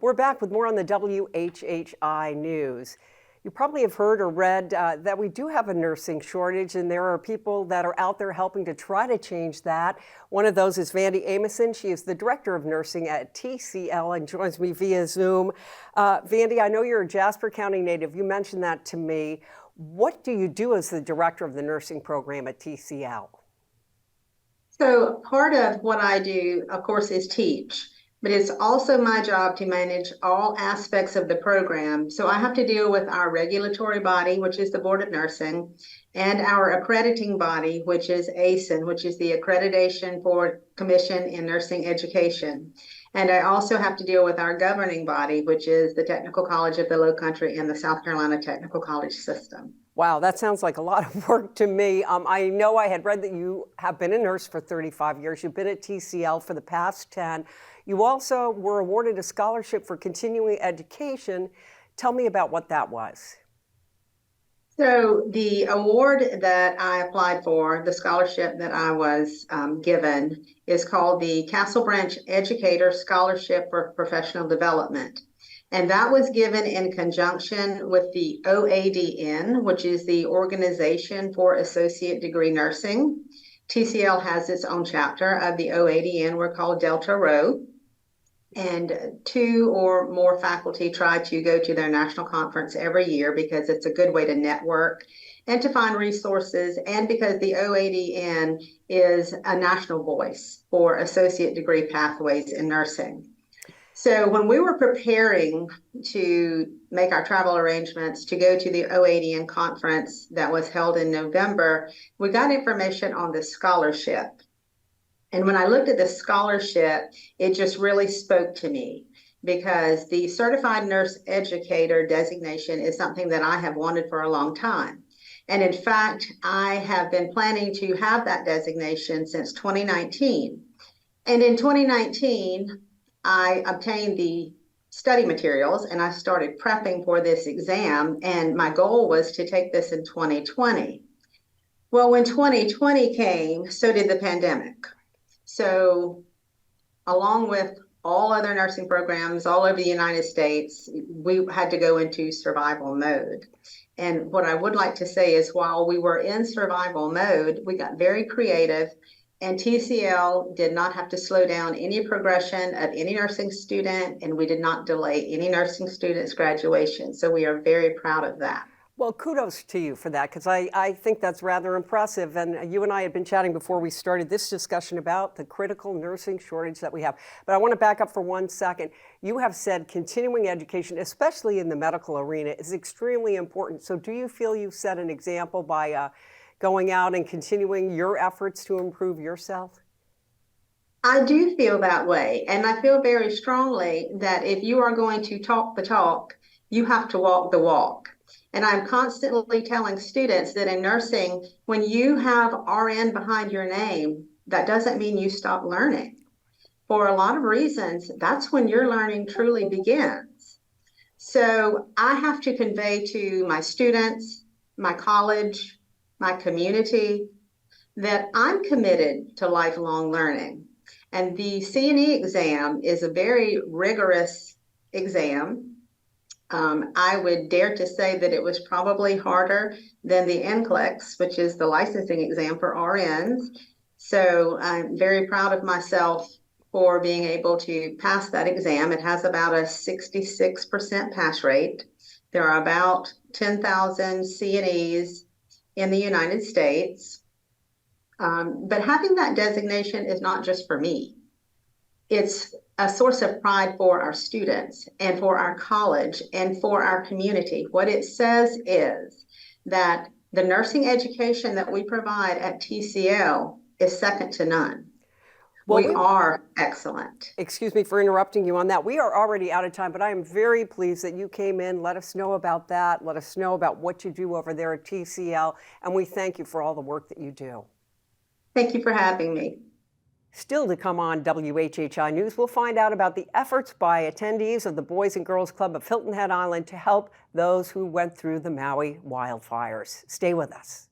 We're back with more on the WHHI news. You probably have heard or read that we do have a nursing shortage, and there are people that are out there helping to try to change that. One of those is Vandy Amason. She is the Director of Nursing at TCL and joins me via Zoom. Vandy, I know you're a Jasper County native. You mentioned that to me. What do you do as the Director of the Nursing Program at TCL? So part of what I do, of course, is teach. But it's also my job to manage all aspects of the program. So I have to deal with our regulatory body, which is the Board of Nursing, and our accrediting body, which is ASIN, which is the Accreditation for Commission in Nursing Education. And I also have to deal with our governing body, which is the Technical College of the Lowcountry and the South Carolina Technical College System. Wow, that sounds like a lot of work to me. I know I had read that you have been a nurse for 35 years. You've been at TCL for the past 10. You also were awarded a scholarship for continuing education. Tell me about what that was. So the award that I applied for, the scholarship that I was given, is called the Castelbranch Educator Scholarship for Professional Development. And that was given in conjunction with the OADN, which is the Organization for Associate Degree Nursing. TCL has its own chapter of the OADN. We're called Delta Rho. And 2 or more faculty try to go to their national conference every year because it's a good way to network and to find resources, and because the OADN is a national voice for associate degree pathways in nursing. So when we were preparing to make our travel arrangements to go to the OADN conference that was held in November, we got information on the scholarship. And when I looked at the scholarship, it just really spoke to me, because the Certified Nurse Educator designation is something that I have wanted for a long time. And in fact, I have been planning to have that designation since 2019. And in 2019, I obtained the study materials and I started prepping for this exam, and my goal was to take this in 2020. Well, when 2020 came, so did the pandemic. So along with all other nursing programs all over the United States, we had to go into survival mode. And what I would like to say is, while we were in survival mode, we got very creative, and TCL did not have to slow down any progression of any nursing student, and we did not delay any nursing students' graduation. So we are very proud of that. Well, kudos to you for that, because I think that's rather impressive. And you and I had been chatting before we started this discussion about the critical nursing shortage that we have. But I want to back up for 1 second. You have said continuing education, especially in the medical arena, is extremely important. So do you feel you set an example by going out and continuing your efforts to improve yourself? I do feel that way. And I feel very strongly that if you are going to talk the talk, you have to walk the walk. And I'm constantly telling students that in nursing, when you have RN behind your name, that doesn't mean you stop learning. For a lot of reasons, that's when your learning truly begins. So I have to convey to my students, my college, my community, that I'm committed to lifelong learning. And the C&E exam is a very rigorous exam. I would dare to say that it was probably harder than the NCLEX, which is the licensing exam for RNs. So I'm very proud of myself for being able to pass that exam. It has about a 66% pass rate. There are about 10,000 C&Es in the United States. But having that designation is not just for me. It's a source of pride for our students and for our college and for our community. What it says is that the nursing education that we provide at TCL is second to none. Well, we are excellent. Excuse me for interrupting you on that. We are already out of time, but I am very pleased that you came in. Let us know about that. Let us know about what you do over there at TCL. And we thank you for all the work that you do. Thank you for having me. Still to come on WHHI News, we'll find out about the efforts by attendees of the Boys and Girls Club of Hilton Head Island to help those who went through the Maui wildfires. Stay with us.